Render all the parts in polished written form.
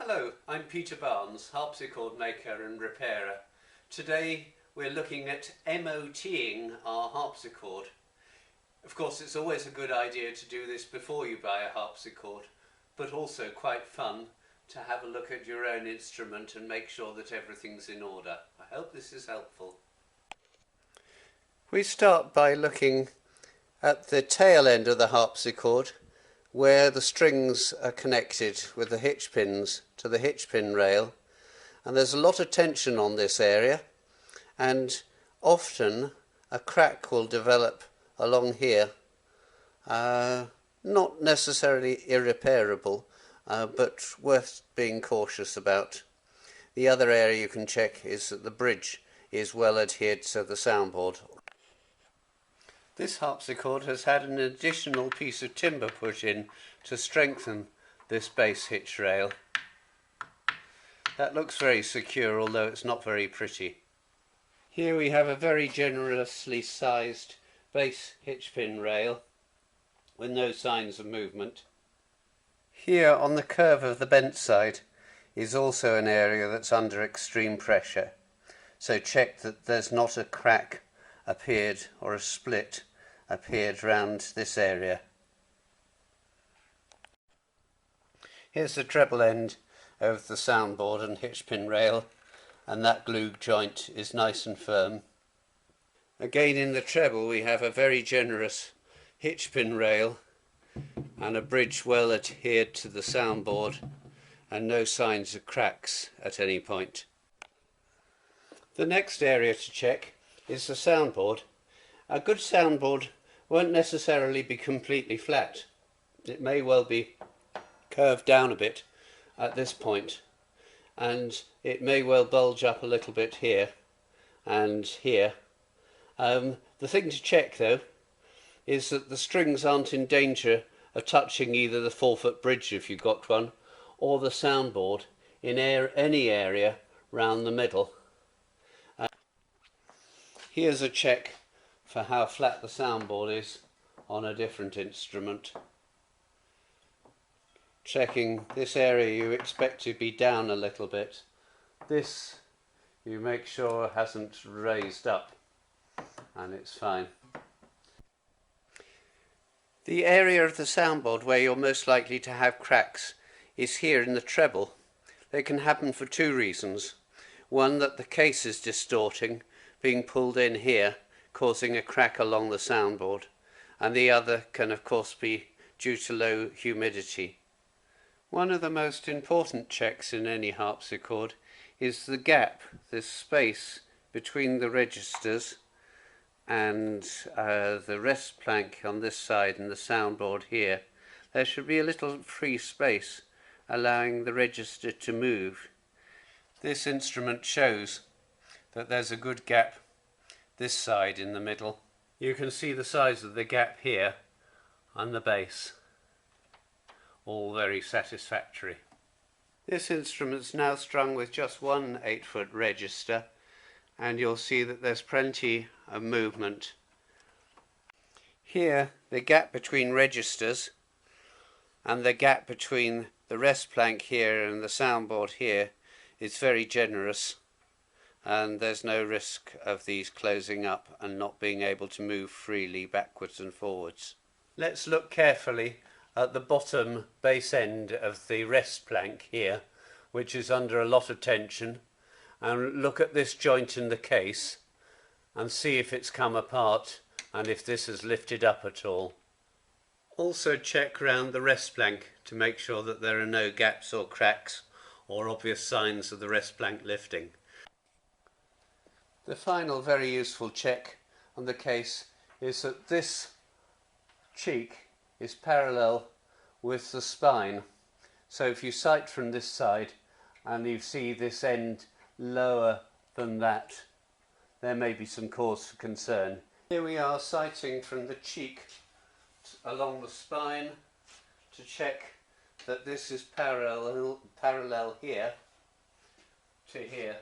Hello, I'm Peter Barnes, harpsichord maker and repairer. Today we're looking at MOTing our harpsichord. Of course, it's always a good idea to do this before you buy a harpsichord, but also quite fun to have a look at your own instrument and make sure that everything's in order. I hope this is helpful. We start by looking at the tail end of the harpsichord, where the strings are connected with the hitch pins to the hitch pin rail, and there's a lot of tension on this area, and often a crack will develop along here, not necessarily irreparable, but worth being cautious about. The other area you can check is that the bridge is well adhered to the soundboard. This harpsichord has had an additional piece of timber put in to strengthen this base hitch rail. That looks very secure, although it's not very pretty. Here we have a very generously sized base hitch pin rail with no signs of movement. Here on the curve of the bent side is also an area that's under extreme pressure, so check that there's not a crack appeared or a split appeared round this area. Here's the treble end of the soundboard and hitch pin rail, and that glue joint is nice and firm. Again in the treble we have a very generous hitch pin rail and a bridge well adhered to the soundboard and no signs of cracks at any point. The next area to check is the soundboard. A good soundboard won't necessarily be completely flat. It may well be curved down a bit at this point, and it may well bulge up a little bit here and here. The thing to check though is that the strings aren't in danger of touching either the 4-foot bridge if you've got one, or the soundboard in any area round the middle. Here's a check for how flat the soundboard is on a different instrument. Checking this area you expect to be down a little bit. This you make sure hasn't raised up, and it's fine. The area of the soundboard where you're most likely to have cracks is here in the treble. They can happen for two reasons. One, that the case is distorting, being pulled in here, causing a crack along the soundboard, and the other can of course be due to low humidity. One of the most important checks in any harpsichord is the gap, this space between the registers and the rest plank on this side and the soundboard here. There should be a little free space allowing the register to move. This instrument shows that there's a good gap this side in the middle. You can see the size of the gap here on the base. All very satisfactory. This instrument's now strung with just one 8-foot register, and you'll see that there's plenty of movement. Here the gap between registers and the gap between the rest plank here and the soundboard here is very generous, and there's no risk of these closing up and not being able to move freely backwards and forwards. Let's look carefully at the bottom base end of the rest plank here, which is under a lot of tension, and look at this joint in the case and see if it's come apart and if this has lifted up at all. Also check round the rest plank to make sure that there are no gaps or cracks or obvious signs of the rest plank lifting. The final very useful check on the case is that this cheek is parallel with the spine. So if you sight from this side and you see this end lower than that, there may be some cause for concern. Here we are sighting from the cheek along the spine to check that this is parallel here to here.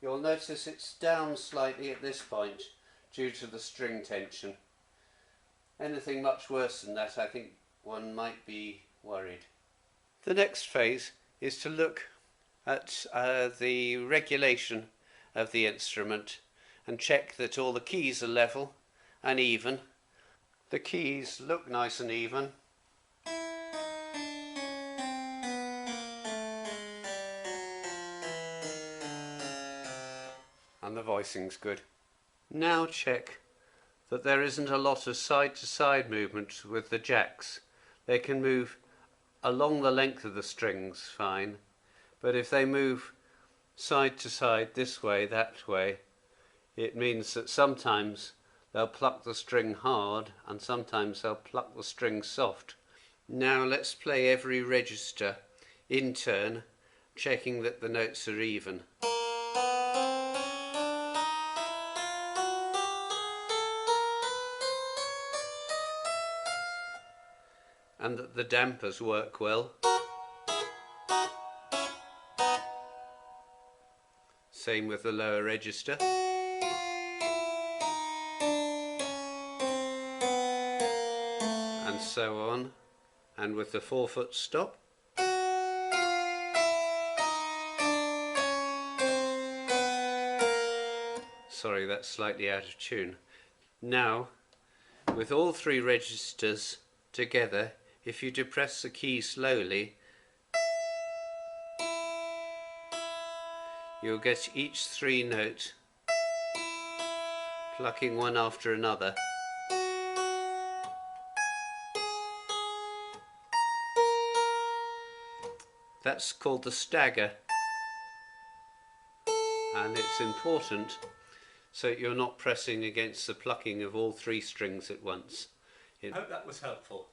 You'll notice it's down slightly at this point due to the string tension. Anything much worse than that, I think one might be worried. The next phase is to look at the regulation of the instrument and check that all the keys are level and even. The keys look nice and even. And the voicing's good. Now check that there isn't a lot of side to side movement with the jacks. They can move along the length of the strings fine, but if they move side to side this way, that way, it means that sometimes they'll pluck the string hard and sometimes they'll pluck the string soft. Now let's play every register in turn, checking that the notes are even. And that the dampers work well. Same with the lower register. And so on. And with the 4-foot stop. Sorry, that's slightly out of tune. Now, with all 3 registers together, if you depress the key slowly, you'll get each 3 note plucking one after another. That's called the stagger, and it's important so you're not pressing against the plucking of all 3 strings at once. I hope that was helpful.